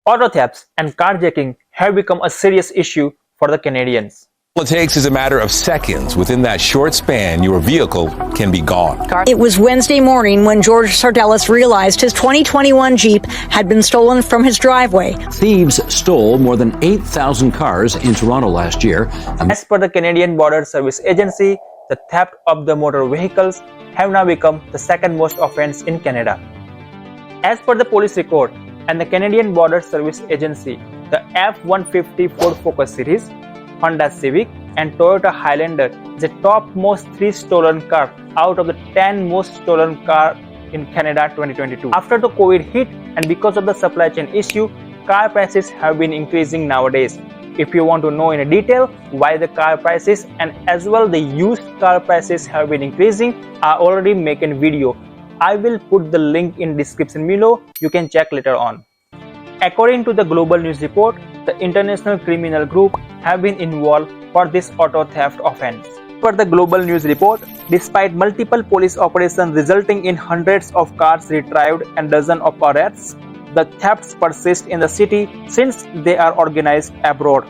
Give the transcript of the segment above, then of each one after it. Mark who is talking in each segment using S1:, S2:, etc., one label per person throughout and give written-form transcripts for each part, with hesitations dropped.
S1: Auto thefts and carjacking have become a serious issue for the Canadians.
S2: All it takes is a matter of seconds. Within that short span, your vehicle can be gone.
S3: It was Wednesday morning when George Sardellis realized his 2021 Jeep had been stolen from his driveway.
S4: Thieves stole more than 8,000 cars in Toronto last year.
S1: As per the Canadian Border Service Agency, the theft of the motor vehicles have now become the second most offense in Canada. As per the police record and the Canadian Border Service Agency, the F-150 Ford Focus series, Honda Civic and Toyota Highlander is the topmost 3 stolen car out of the 10 most stolen car in Canada 2022. After the COVID hit and because of the supply chain issue, car prices have been increasing nowadays. If you want to know in detail why the car prices and as well the used car prices have been increasing, I already make a video. I will put the link in description below. You can check later on. According to the Global News Report, the international criminal group have been involved for this auto theft offense. Per the Global News Report, despite multiple police operations resulting in hundreds of cars retrieved and dozens of arrests, the thefts persist in the city since they are organized abroad.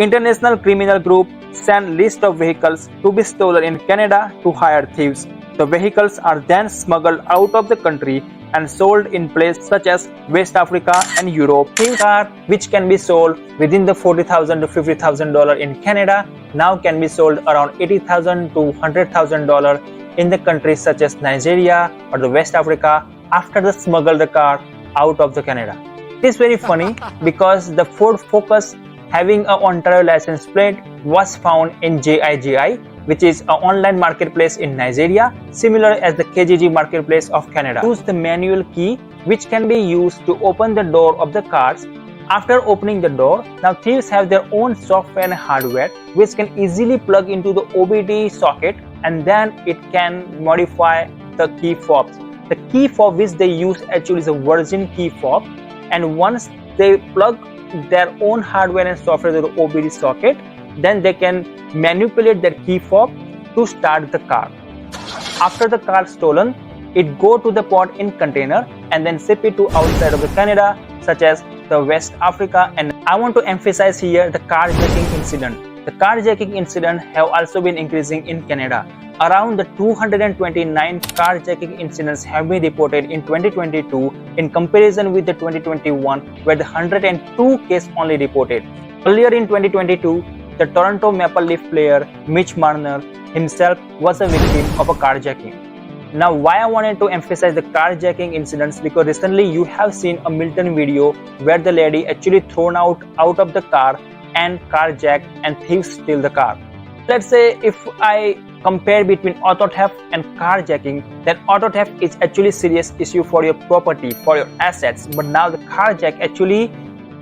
S1: International criminal group send list of vehicles to be stolen in Canada to hire thieves. The vehicles are then smuggled out of the country and sold in places such as West Africa and Europe. Thieves car which can be sold within the $40,000 to $50,000 in Canada now can be sold around $80,000 to $100,000 in the countries such as Nigeria or the West Africa after they smuggle the car out of the Canada. It is very funny because the Ford Focus having a Ontario license plate was found in JIGI, which is an online marketplace in Nigeria, similar as the KGG marketplace of Canada. Use the manual key which can be used to open the door of the cars. After opening the door, now thieves have their own software and hardware which can easily plug into the OBD socket and then it can modify the key fobs. The key fob which they use actually is a virgin key fob, and once they plug their own hardware and software to the OBD socket, then they can manipulate their key fob to start the car. After the car is stolen, it go to the port in container and then ship it to outside of the Canada such as the West Africa. And I want to emphasize here the carjacking incident. The carjacking incident have also been increasing in Canada. Around the 229 carjacking incidents have been reported in 2022 in comparison with the 2021 where the 102 cases only reported. Earlier in 2022, the Toronto Maple Leaf player Mitch Marner himself was a victim of a carjacking. Now why I wanted to emphasize the carjacking incidents, because recently you have seen a Milton video where the lady actually thrown out of the car and carjacked and thieves steal the car. Let's say if I compare between auto theft and carjacking, then auto theft is actually serious issue for your property, for your assets, but now the carjack actually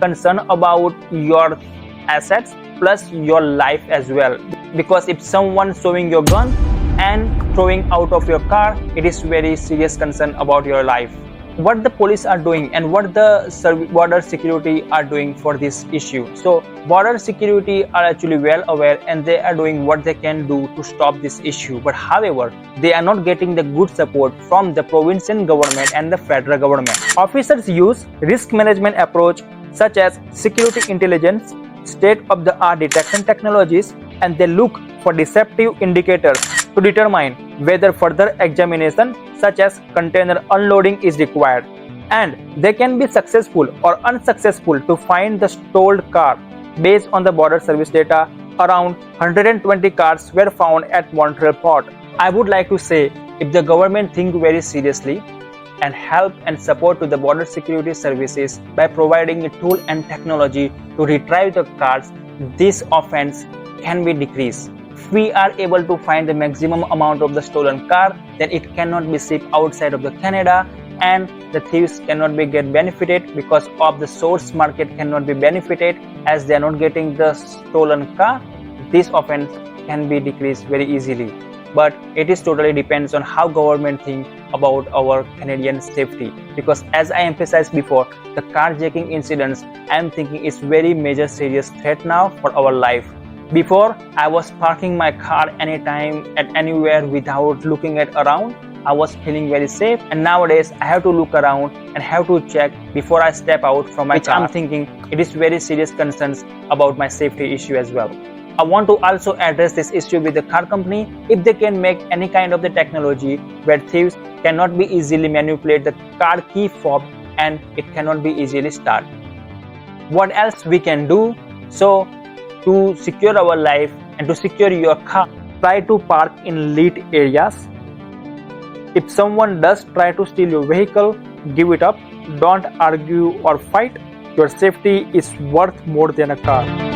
S1: concern about your assets plus your life as well, because if someone showing your gun and throwing out of your car, it is very serious concern about your life. What the police are doing and what the border security are doing for this issue. So border security are actually well aware and they are doing what they can do to stop this issue, but however they are not getting the good support from the provincial government and the federal government. Officers use risk management approach such as security intelligence, state-of-the-art detection technologies, and they look for deceptive indicators to determine whether further examination such as container unloading is required, and they can be successful or unsuccessful to find the stolen car. Based on the border service data, around 120 cars were found at Montreal port. I would like to say, if the government think very seriously and help and support to the border security services by providing a tool and technology to retrieve the cars, this offense can be decreased. If we are able to find the maximum amount of the stolen car, then it cannot be shipped outside of the Canada and the thieves cannot be get benefited because of the source market cannot be benefited as they are not getting the stolen car. This offense can be decreased very easily, but it is totally depends on how government think about our Canadian safety, because as I emphasized before, the carjacking incidents I am thinking is very major serious threat now for our life. Before, I was parking my car anytime at anywhere without looking at around. I was feeling very safe, and nowadays I have to look around and have to check before I step out from my car. I'm thinking it is very serious concerns about my safety issue as well. I want to also address this issue with the car company if they can make any kind of the technology where thieves cannot be easily manipulate the car key fob and it cannot be easily start. What else we can do? So to secure our life and to secure your car, try to park in lit areas. If someone does try to steal your vehicle, give it up. Don't argue or fight. Your safety is worth more than a car.